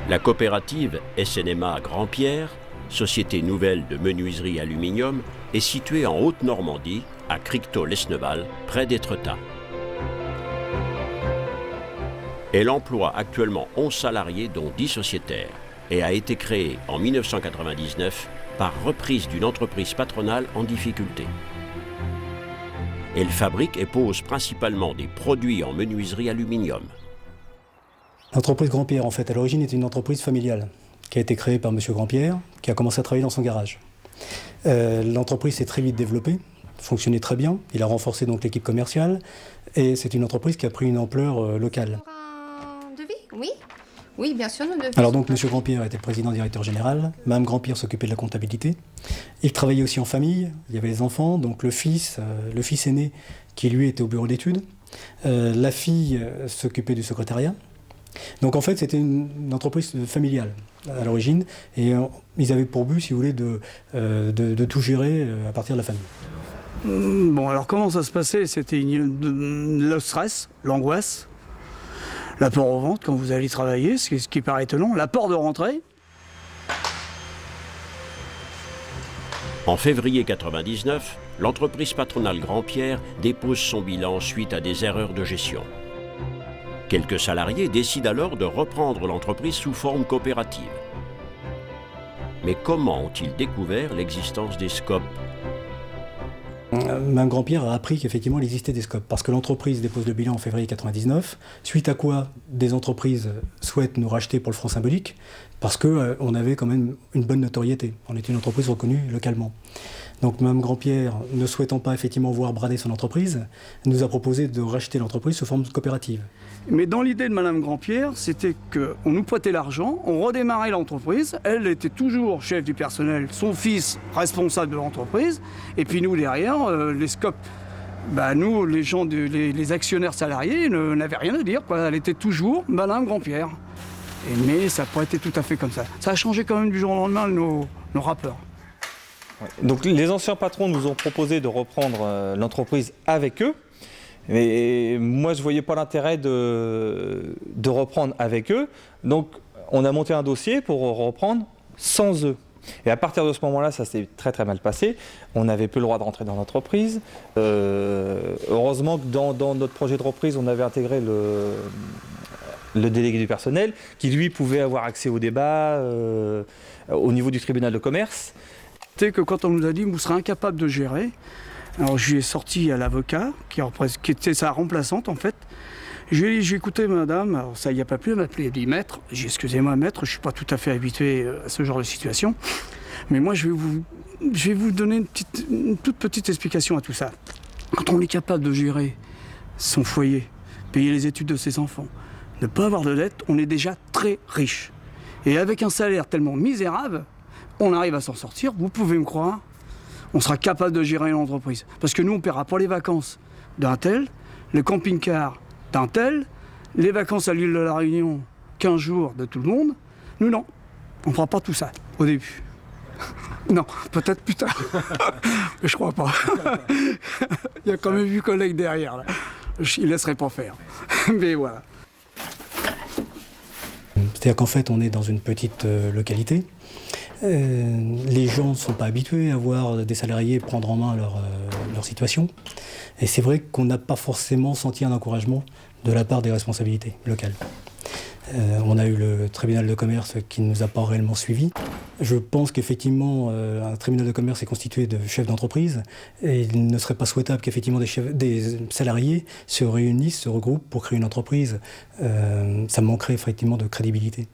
La coopérative SNMA Grand-Pierre, société nouvelle de menuiserie aluminium, est située en Haute-Normandie, à Cricto-Lesneval, près d'Étretat. Elle emploie actuellement 11 salariés dont 10 sociétaires et a été créée en 1999 par reprise d'une entreprise patronale en difficulté. Elle fabrique et pose principalement des produits en menuiserie aluminium. L'entreprise Grand-Pierre, en fait, à l'origine, était une entreprise familiale qui a été créée par M. Grand-Pierre, qui a commencé à travailler dans son garage. L'entreprise s'est très vite développée, fonctionnait très bien. Il a renforcé donc l'équipe commerciale et c'est une entreprise qui a pris une ampleur locale. Oui, oui, bien sûr, nous devons. Alors donc, M. Grand-Pierre était le président-directeur général, Mme Grand-Pierre s'occupait de la comptabilité. Il travaillait aussi en famille, il y avait les enfants, donc le fils aîné qui lui était au bureau d'études. La fille s'occupait du secrétariat. Donc en fait, c'était une entreprise familiale à l'origine et ils avaient pour but, si vous voulez, de tout gérer à partir de la famille. Bon, alors comment ça se passait? C'était le stress, l'angoisse. L'apport au ventre quand vous allez travailler, ce qui paraît étonnant, l'apport de rentrée. En février 1999, l'entreprise patronale Grand-Pierre dépose son bilan suite à des erreurs de gestion. Quelques salariés décident alors de reprendre l'entreprise sous forme coopérative. Mais comment ont-ils découvert l'existence des SCOP ? Mme Grand-Pierre a appris qu'effectivement il existait des SCOP parce que l'entreprise dépose le bilan en février 1999, suite à quoi des entreprises souhaitent nous racheter pour le franc symbolique parce qu'on avait quand même une bonne notoriété. On était une entreprise reconnue localement. Donc Mme Grand-Pierre, ne souhaitant pas effectivement voir brader son entreprise, nous a proposé de racheter l'entreprise sous forme coopérative. Mais dans l'idée de Mme Grand-Pierre, c'était qu'on nous prêtait l'argent, on redémarrait l'entreprise, elle était toujours chef du personnel, son fils responsable de l'entreprise, et puis nous derrière, les SCOP, nous, les gens, les actionnaires salariés, n'avaient rien à dire, quoi. Elle était toujours Mme Grand-Pierre. Mais ça n'a pas été tout à fait comme ça. Ça a changé quand même du jour au lendemain nos rappeurs. Donc les anciens patrons nous ont proposé de reprendre l'entreprise avec eux. Mais moi, je ne voyais pas l'intérêt de reprendre avec eux. Donc, on a monté un dossier pour reprendre sans eux. Et à partir de ce moment-là, ça s'est très très mal passé. On n'avait plus le droit de rentrer dans l'entreprise. Heureusement que dans notre projet de reprise, on avait intégré le délégué du personnel, qui lui pouvait avoir accès au débat au niveau du tribunal de commerce. C'est que quand on nous a dit « vous serez incapable de gérer », alors je lui ai sorti à l'avocat, qui était sa remplaçante en fait. Je lui ai dit, j'ai écouté madame, alors ça il a pas plu, elle m'a appelé, elle dit maître, j'ai dit excusez-moi maître, je ne suis pas tout à fait habitué à ce genre de situation, mais moi je vais vous donner une toute petite explication à tout ça. Quand on est capable de gérer son foyer, payer les études de ses enfants, ne pas avoir de dette, on est déjà très riche. Et avec un salaire tellement misérable, on arrive à s'en sortir, vous pouvez me croire. On sera capable de gérer une entreprise. Parce que nous, on ne paiera pas les vacances d'un tel, le camping-car d'un tel, les vacances à l'île de la Réunion, 15 jours de tout le monde. Nous, non. On ne fera pas tout ça au début. Non, peut-être plus tard. Mais je crois pas. Il y a quand même 8 collègues derrière. Là. Je ne laisserai pas faire. Mais voilà. C'est-à-dire qu'en fait, on est dans une petite localité. Les gens ne sont pas habitués à voir des salariés prendre en main leur situation. Et c'est vrai qu'on n'a pas forcément senti un encouragement de la part des responsabilités locales. On a eu le tribunal de commerce qui ne nous a pas réellement suivis. Je pense qu'effectivement, un tribunal de commerce est constitué de chefs d'entreprise et il ne serait pas souhaitable qu'effectivement des salariés se réunissent, se regroupent pour créer une entreprise. Ça manquerait effectivement de crédibilité.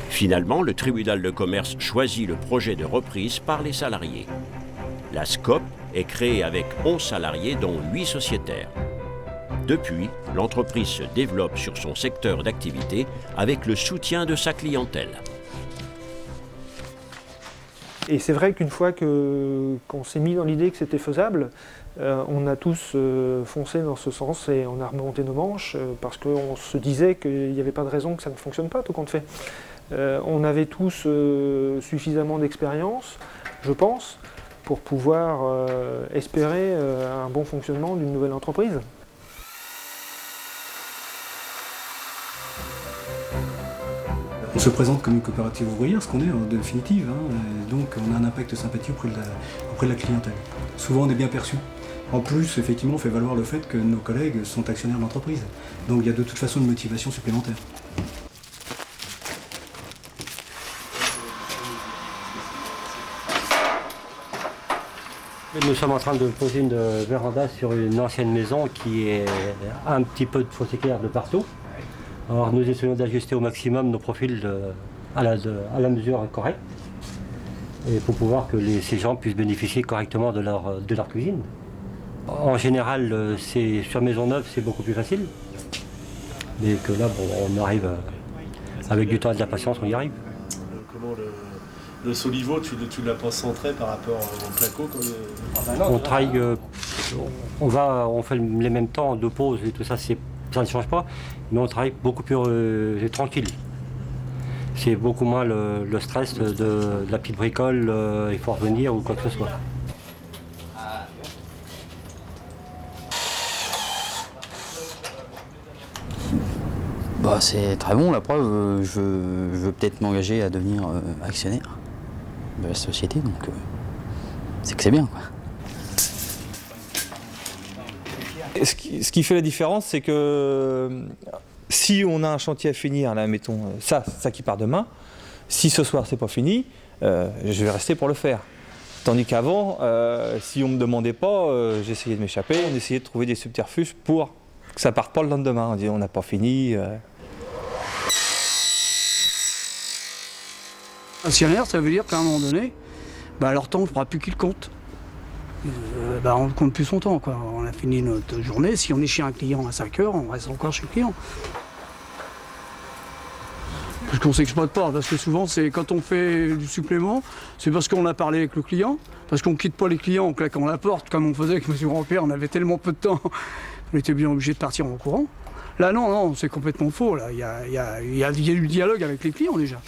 Finalement, le tribunal de commerce choisit le projet de reprise par les salariés. La SCOP est créée avec 11 salariés dont 8 sociétaires. Depuis, l'entreprise se développe sur son secteur d'activité avec le soutien de sa clientèle. Et c'est vrai qu'une fois qu'on s'est mis dans l'idée que c'était faisable, on a tous foncé dans ce sens et on a remonté nos manches parce qu'on se disait qu'il n'y avait pas de raison que ça ne fonctionne pas tout compte fait. On avait tous suffisamment d'expérience, je pense, pour pouvoir espérer un bon fonctionnement d'une nouvelle entreprise. On se présente comme une coopérative ouvrière, ce qu'on est en définitive, donc on a un impact sympathique auprès de la clientèle. Souvent on est bien perçu. En plus, effectivement, on fait valoir le fait que nos collègues sont actionnaires de l'entreprise. Donc il y a de toute façon une motivation supplémentaire. Nous sommes en train de poser une véranda sur une ancienne maison qui est un petit peu de fossé clair de partout. Alors nous essayons d'ajuster au maximum nos profils à la mesure correcte et pour pouvoir que ces gens puissent bénéficier correctement de leur cuisine. En général, sur maison neuve, c'est beaucoup plus facile. Mais que là, on arrive avec du temps et de la patience, on y arrive. Comment le Solivo, tu l'as pas centré par rapport au placo On travaille, on fait les mêmes temps de pause et tout ça, ça ne change pas, mais on travaille beaucoup plus tranquille. C'est beaucoup moins le stress de la petite bricole, il faut revenir ou quoi que ce soit. Bah, c'est très bon, la preuve, je veux peut-être m'engager à devenir actionnaire de la société, donc c'est que c'est bien, quoi. Ce qui fait la différence, c'est que si on a un chantier à finir, là, mettons ça qui part demain, si ce soir c'est pas fini, je vais rester pour le faire. Tandis qu'avant, si on me demandait pas, j'essayais de m'échapper, on essayait de trouver des subterfuges pour que ça parte pas le lendemain. On dit on n'a pas fini. Actionnaire, ça veut dire qu'à un moment donné, leur temps, on ne fera plus qu'il compte. On ne compte plus son temps, quoi. On a fini notre journée. Si on est chez un client à 5 heures, on reste encore chez le client. Parce qu'on ne s'exploite pas, parce que souvent, c'est quand on fait du supplément, c'est parce qu'on a parlé avec le client, parce qu'on ne quitte pas les clients en claquant la porte, comme on faisait avec M. Grand-Père, on avait tellement peu de temps, on était bien obligé de partir en courant. Là, non, c'est complètement faux. Là. Il y a du dialogue avec les clients déjà.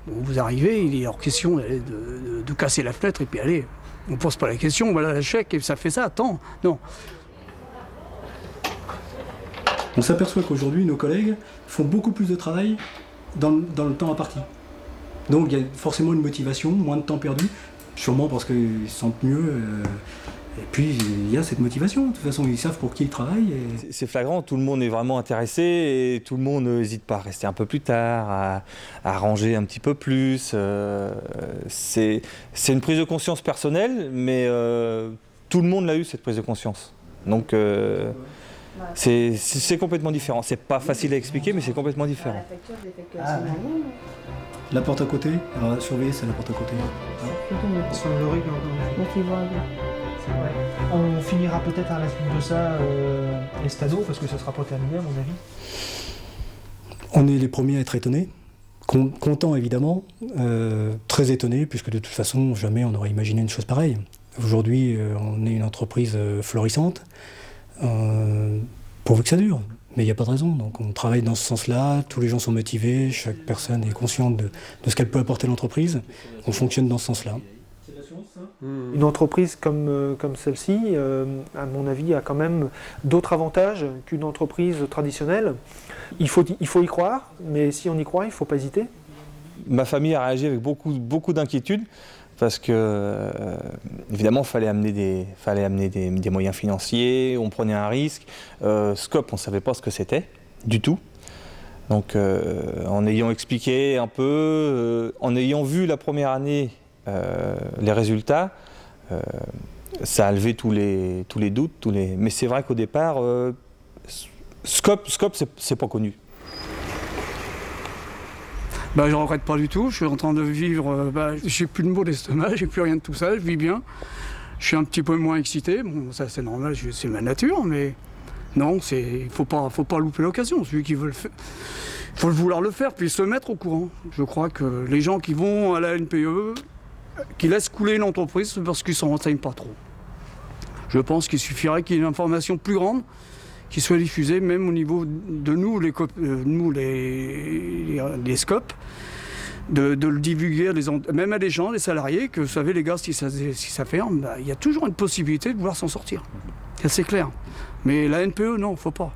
Bon, vous arrivez, il est hors question de casser la fenêtre et puis allez, on ne pose pas la question, voilà le chèque et ça fait ça, attends, non. On s'aperçoit qu'aujourd'hui, nos collègues font beaucoup plus de travail dans le temps imparti. Donc il y a forcément une motivation, moins de temps perdu, sûrement parce qu'ils se sentent mieux. Et puis il y a cette motivation, de toute façon ils savent pour qui ils travaillent. C'est flagrant, tout le monde est vraiment intéressé et tout le monde n'hésite pas à rester un peu plus tard, à ranger un petit peu plus. C'est une prise de conscience personnelle, mais tout le monde l'a eu cette prise de conscience. Donc c'est complètement différent. C'est pas facile à expliquer, mais c'est complètement différent. La porte à côté, alors surveiller c'est la porte à côté. On finira peut-être à la suite de ça Estado, parce que ça ne sera pas terminé à mon avis. On est les premiers à être étonnés, contents évidemment, très étonnés, puisque de toute façon jamais on aurait imaginé une chose pareille. Aujourd'hui on est une entreprise florissante, pourvu que ça dure, mais il n'y a pas de raison. Donc on travaille dans ce sens-là, tous les gens sont motivés, chaque personne est consciente de ce qu'elle peut apporter à l'entreprise, on fonctionne dans ce sens-là. Une entreprise comme celle-ci, à mon avis, a quand même d'autres avantages qu'une entreprise traditionnelle. Il faut y croire, mais si on y croit, il ne faut pas hésiter. Ma famille a réagi avec beaucoup d'inquiétude parce que, évidemment, il fallait amener des moyens financiers, on prenait un risque. Scope, on ne savait pas ce que c'était, du tout. Donc, en ayant expliqué un peu, en ayant vu la première année les résultats, ça a levé tous les doutes, mais c'est vrai qu'au départ, Scope, c'est pas connu. Je ne regrette pas du tout, je suis en train de vivre, j'ai plus de maux d'estomac, j'ai plus rien de tout ça, je vis bien. Je suis un petit peu moins excité, bon ça c'est normal, c'est ma nature, mais non, il faut pas louper l'occasion. Celui qui veut le faire, il faut vouloir le faire, puis se mettre au courant. Je crois que les gens qui vont à la NPE, qui laissent couler une entreprise, c'est parce qu'ils ne s'en renseignent pas trop. Je pense qu'il suffirait qu'il y ait une information plus grande qui soit diffusée, même au niveau de nous, les scopes, de le divulguer même à des gens, les salariés, que vous savez, les gars, si ça ferme, il y a toujours une possibilité de vouloir s'en sortir. C'est clair. Mais la NPE, non, faut pas.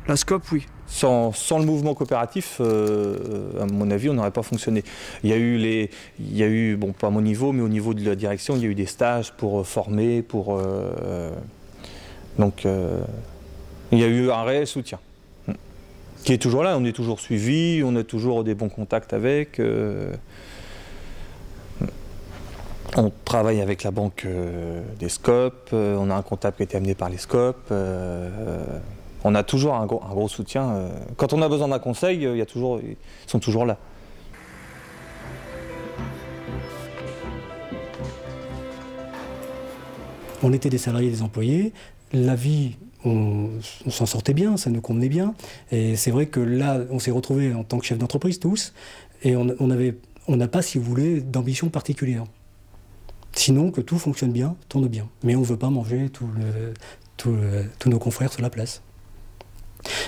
La SCOP, oui. Sans le mouvement coopératif, à mon avis, on n'aurait pas fonctionné. Il y a eu, bon, pas à mon niveau, mais au niveau de la direction, il y a eu des stages pour former, donc il y a eu un réel soutien. Qui est toujours là, on est toujours suivi, on a toujours des bons contacts avec. On travaille avec la banque des SCOP, on a un comptable qui a été amené par les SCOP. On a toujours un gros soutien. Quand on a besoin d'un conseil, ils sont toujours là. On était des salariés, des employés. La vie, on s'en sortait bien, ça nous convenait bien. Et c'est vrai que là, on s'est retrouvés en tant que chef d'entreprise tous, et on n'a pas, si vous voulez, d'ambition particulière. Sinon, que tout fonctionne bien, tourne bien. Mais on ne veut pas manger tous nos confrères sur la place.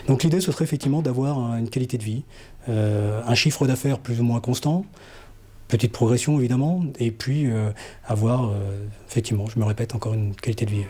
Donc l'idée, ce serait effectivement d'avoir une qualité de vie, un chiffre d'affaires plus ou moins constant, petite progression évidemment, et puis avoir, effectivement, je me répète encore, une qualité de vie.